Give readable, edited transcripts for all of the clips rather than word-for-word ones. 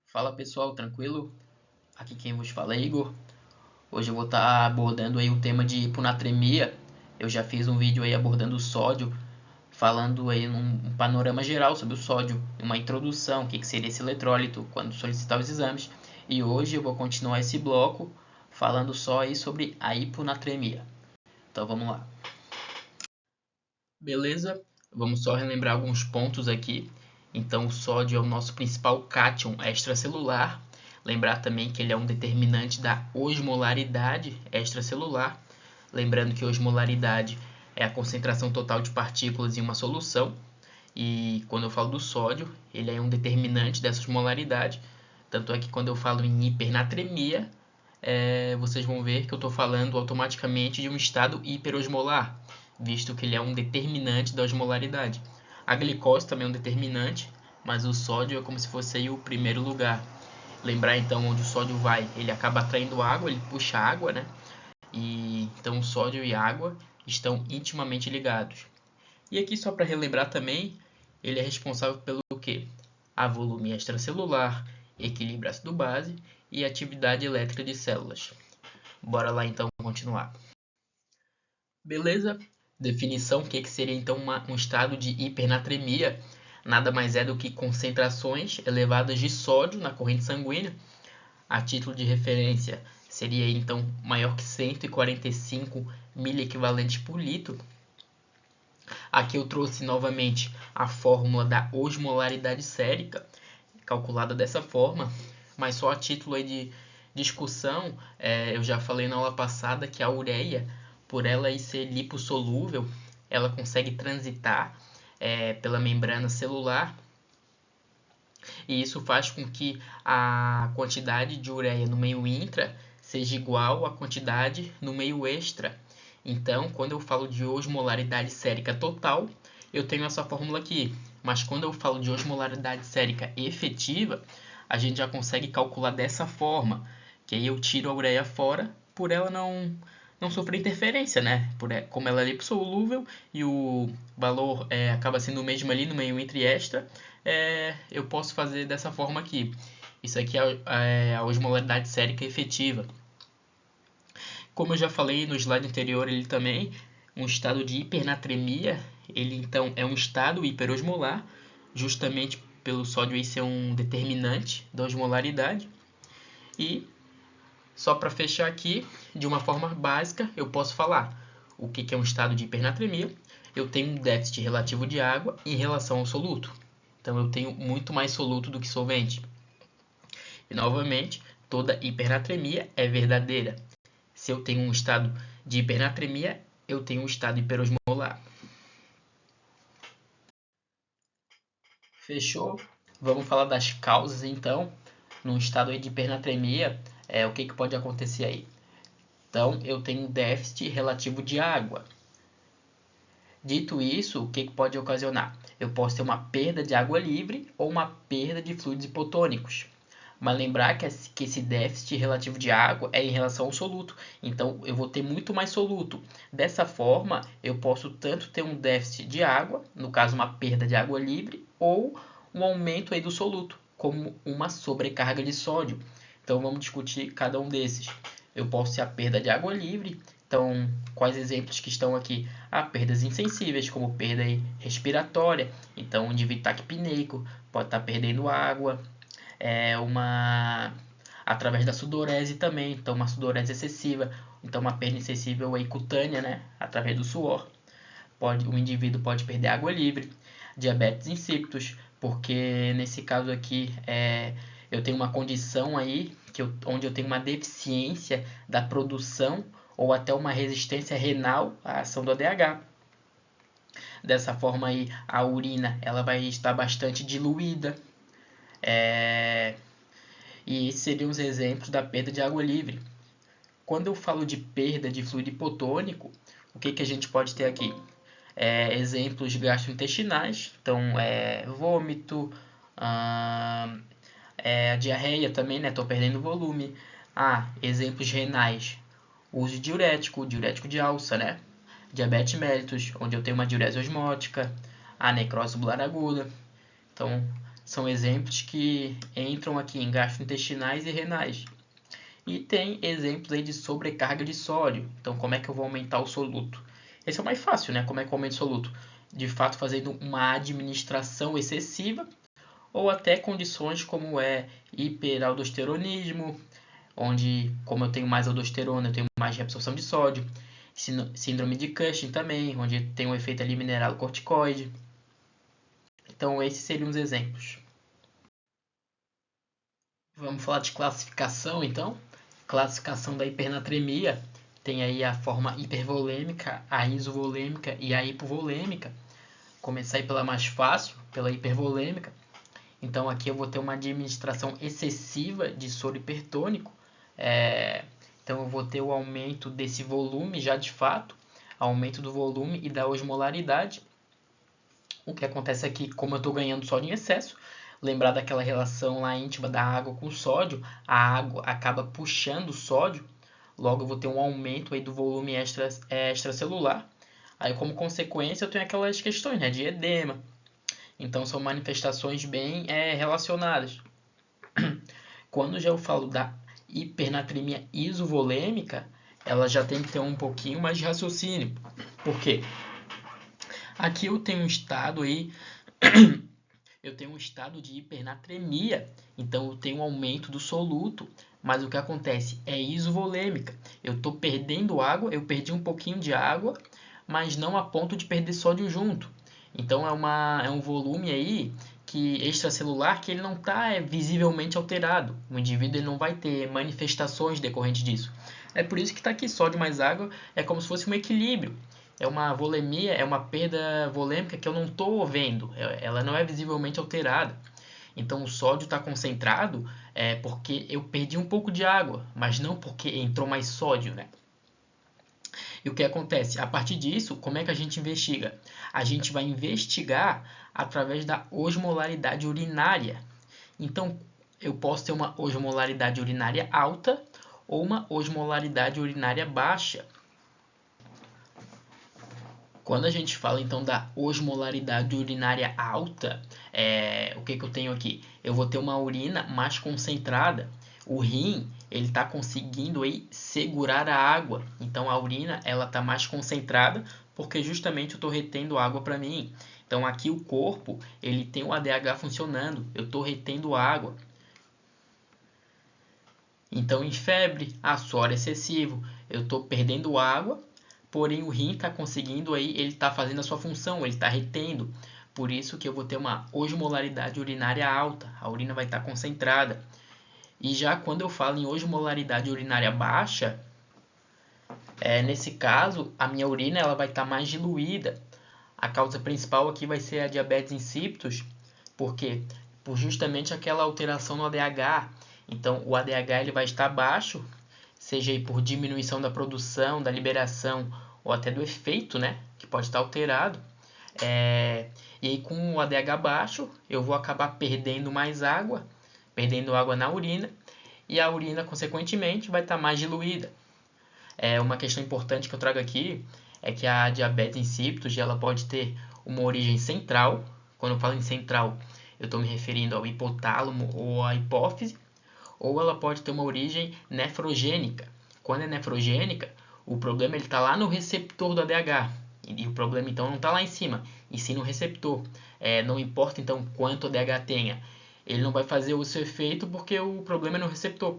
Fala pessoal, tranquilo? Aqui quem vos fala é Igor. Hoje eu vou estar abordando aí o tema de hiponatremia. Eu já fiz um vídeo aí abordando o sódio, falando aí num panorama geral sobre o sódio, uma introdução, o que seria esse eletrólito, quando solicitar os exames. E hoje eu vou continuar esse bloco falando só aí sobre a hiponatremia. Então vamos lá. Beleza? Vamos só relembrar alguns pontos aqui. Então, o sódio é o nosso principal cátion extracelular. Lembrar também que ele é um determinante da osmolaridade extracelular. Lembrando que osmolaridade é a concentração total de partículas em uma solução. E quando eu falo do sódio, ele é um determinante dessa osmolaridade. Tanto é que quando eu falo em hipernatremia, vocês vão ver que eu estou falando automaticamente de um estado hiperosmolar, visto que ele é um determinante da osmolaridade. A glicose também é um determinante, mas o sódio é como se fosse aí o primeiro lugar. Lembrar então onde o sódio vai, ele acaba atraindo água, ele puxa água, né? E então o sódio e água estão intimamente ligados. E aqui só para relembrar também, ele é responsável pelo quê? A volume extracelular, equilíbrio ácido-base e atividade elétrica de células. Bora lá então continuar. Beleza? Definição, o que seria então um estado de hipernatremia? Nada mais é do que concentrações elevadas de sódio na corrente sanguínea. A título de referência, seria então maior que 145 miliequivalentes por litro. Aqui eu trouxe novamente a fórmula da osmolaridade sérica, calculada dessa forma, mas só a título aí de discussão, eu já falei na aula passada que a ureia, por ela aí ser lipossolúvel, ela consegue transitar pela membrana celular, e isso faz com que a quantidade de ureia no meio intra seja igual à quantidade no meio extra. Então, quando eu falo de osmolaridade sérica total, eu tenho essa fórmula aqui. Mas quando eu falo de osmolaridade sérica efetiva, a gente já consegue calcular dessa forma, que aí eu tiro a ureia fora, por ela não sofrer interferência, né? Como ela é lipossolúvel e o valor acaba sendo o mesmo ali no meio intra e extra, eu posso fazer dessa forma aqui. Isso aqui é a osmolaridade sérica efetiva. Como eu já falei no slide anterior, ele também um estado de hipernatremia, ele então é um estado hiperosmolar, justamente pelo sódio ser um determinante da osmolaridade. E só para fechar aqui, de uma forma básica, eu posso falar o que é um estado de hipernatremia. Eu tenho um déficit relativo de água em relação ao soluto. Então eu tenho muito mais soluto do que solvente. E novamente, toda hipernatremia é verdadeira. Se eu tenho um estado de hipernatremia, eu tenho um estado hiperosmolar. Fechou? Vamos falar das causas então. Num estado aí de hipernatremia, o que pode acontecer aí? Então, eu tenho um déficit relativo de água. Dito isso, o que pode ocasionar? Eu posso ter uma perda de água livre ou uma perda de fluidos hipotônicos. Mas lembrar que esse déficit relativo de água é em relação ao soluto. Então, eu vou ter muito mais soluto. Dessa forma, eu posso tanto ter um déficit de água, no caso uma perda de água livre, ou um aumento aí do soluto, como uma sobrecarga de sódio. Então, vamos discutir cada um desses. Eu posso ter a perda de água livre. Então, quais exemplos que estão aqui? Perdas insensíveis, como perda respiratória. Então, o indivíduo está apneico, pode estar perdendo água. Através da sudorese também, então uma sudorese excessiva, então uma perda insensível aí cutânea, né, através do suor. O indivíduo pode perder água livre, diabetes insípidos, porque nesse caso aqui eu tenho uma condição aí onde eu tenho uma deficiência da produção ou até uma resistência renal à ação do ADH. Dessa forma aí a urina ela vai estar bastante diluída. E esses seriam os exemplos da perda de água livre. Quando eu falo de perda de fluido hipotônico, o que a gente pode ter aqui? Exemplos gastrointestinais, então vômito, a diarreia também, né? Estou perdendo volume. Exemplos renais, uso de diurético de alça, né? Diabetes mellitus, onde eu tenho uma diurese osmótica, a necrose tubular aguda. Então, são exemplos que entram aqui em gastrointestinais e renais. E tem exemplos aí de sobrecarga de sódio. Então, como é que eu vou aumentar o soluto? Esse é o mais fácil, né? Como é que eu aumento o soluto? De fato, fazendo uma administração excessiva ou até condições como hiperaldosteronismo, onde, como eu tenho mais aldosterona, eu tenho mais reabsorção de sódio. Síndrome de Cushing também, onde tem um efeito ali mineralocorticoide. Então, esses seriam os exemplos. Vamos falar de classificação, então. Classificação da hipernatremia. Tem aí a forma hipervolêmica, a isovolêmica e a hipovolêmica. Começar aí pela mais fácil, pela hipervolêmica. Então, aqui eu vou ter uma administração excessiva de soro hipertônico. Então, eu vou ter o aumento desse volume já de fato, aumento do volume e da osmolaridade. O que acontece aqui, como eu estou ganhando sódio em excesso, lembrar daquela relação lá íntima da água com o sódio, a água acaba puxando o sódio, logo eu vou ter um aumento aí do volume extracelular. Aí, como consequência, eu tenho aquelas questões, né, de edema. Então, são manifestações bem relacionadas. Quando já eu falo da hipernatremia isovolêmica, ela já tem que ter um pouquinho mais de raciocínio. Por quê? Aqui eu tenho um estado aí, eu tenho um estado de hipernatremia, então eu tenho um aumento do soluto, mas o que acontece é isovolêmica. Eu estou perdendo água, eu perdi um pouquinho de água, mas não a ponto de perder sódio junto. Então é um volume aí que extracelular que ele não está visivelmente alterado. O indivíduo ele não vai ter manifestações decorrentes disso. É por isso que está aqui sódio mais água, é como se fosse um equilíbrio. É uma volemia, é uma perda volêmica que eu não estou vendo, ela não é visivelmente alterada. Então o sódio está concentrado porque eu perdi um pouco de água, mas não porque entrou mais sódio, né? E o que acontece? A partir disso, como é que a gente investiga? A gente vai investigar através da osmolaridade urinária. Então, eu posso ter uma osmolaridade urinária alta ou uma osmolaridade urinária baixa. Quando a gente fala então da osmolaridade urinária alta, o que eu tenho aqui? Eu vou ter uma urina mais concentrada. O rim ele está conseguindo aí segurar a água. Então a urina ela está mais concentrada porque justamente eu estou retendo água para mim. Então aqui o corpo ele tem o ADH funcionando. Eu estou retendo água. Então em febre, suor excessivo, eu estou perdendo água. Porém, o rim está conseguindo aí, ele está fazendo a sua função, ele está retendo. Por isso que eu vou ter uma osmolaridade urinária alta, a urina vai estar concentrada. E já quando eu falo em osmolaridade urinária baixa, nesse caso, a minha urina ela vai estar mais diluída. A causa principal aqui vai ser a diabetes insípidos, porque por justamente aquela alteração no ADH. Então, o ADH ele vai estar baixo, seja aí por diminuição da produção, da liberação ou até do efeito, né, que pode estar alterado. E aí com o ADH baixo, eu vou acabar perdendo mais água, perdendo água na urina, e a urina, consequentemente, vai estar mais diluída. Uma questão importante que eu trago aqui é que a diabetes insípidos ela pode ter uma origem central. Quando eu falo em central, eu estou me referindo ao hipotálamo ou à hipófise, ou ela pode ter uma origem nefrogênica. Quando é nefrogênica, o problema está lá no receptor do ADH. E o problema então não está lá em cima, e sim no receptor. Não importa então quanto ADH tenha, ele não vai fazer o seu efeito porque o problema é no receptor.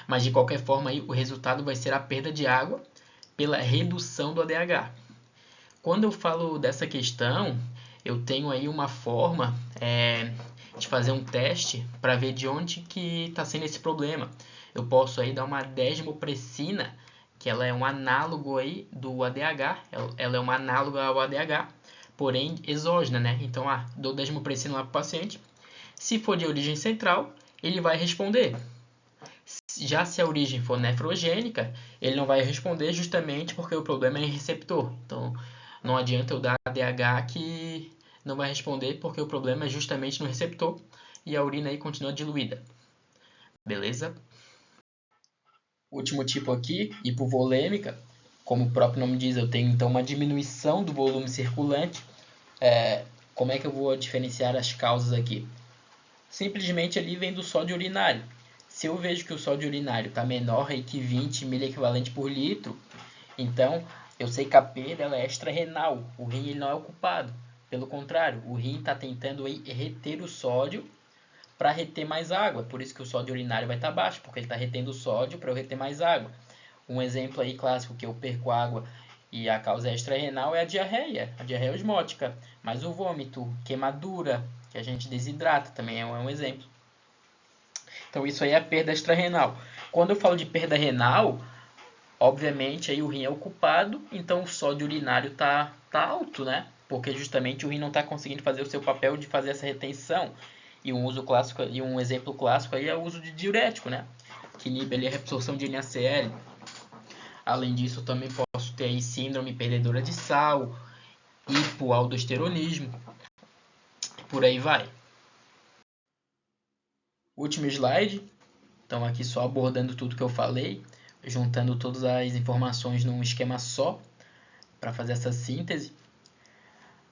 Mas de qualquer forma, aí, o resultado vai ser a perda de água pela redução do ADH. Quando eu falo dessa questão, eu tenho aí uma forma de fazer um teste para ver de onde que está sendo esse problema. Eu posso aí dar uma desmopressina, que ela é um análogo aí do ADH, ela é uma análoga ao ADH, porém exógena, né? Então, dou desmopressina lá para o paciente. Se for de origem central, ele vai responder. Já se a origem for nefrogênica, ele não vai responder justamente porque o problema é em receptor. Então, não adianta eu dar ADH que não vai responder porque o problema é justamente no receptor e a urina aí continua diluída. Beleza? Último tipo aqui, hipovolêmica. Como o próprio nome diz, eu tenho então uma diminuição do volume circulante. Como é que eu vou diferenciar as causas aqui? Simplesmente ali vem do sódio urinário. Se eu vejo que o sódio urinário está menor aí que 20 miliequivalente por litro, então eu sei que a perda ela é extra-renal. O rim ele não é o culpado. Pelo contrário, o rim está tentando aí reter o sódio para reter mais água. Por isso que o sódio urinário vai estar baixo, porque ele está retendo o sódio para eu reter mais água. Um exemplo aí clássico que eu perco água e a causa extra-renal é a diarreia osmótica. Mas o vômito, queimadura, que a gente desidrata, também é um exemplo. Então isso aí é a perda extra-renal. Quando eu falo de perda renal, obviamente aí o rim é o culpado, então o sódio urinário tá alto, né? Porque justamente o rim não está conseguindo fazer o seu papel de fazer essa retenção. E um exemplo clássico aí é o uso de diurético, né? Que inibe ali a reabsorção de NaCl. Além disso, eu também posso ter aí síndrome perdedora de sal, hipoaldosteronismo, por aí vai. Último slide. Então aqui só abordando tudo que eu falei, juntando todas as informações num esquema só para fazer essa síntese.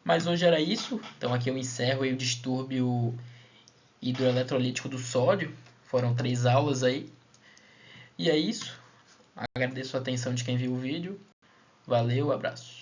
Mas hoje era isso. Então aqui eu encerro aí o distúrbio hidroeletrolítico do sódio. Foram 3 aulas aí. E é isso. Agradeço a atenção de quem viu o vídeo. Valeu, abraço.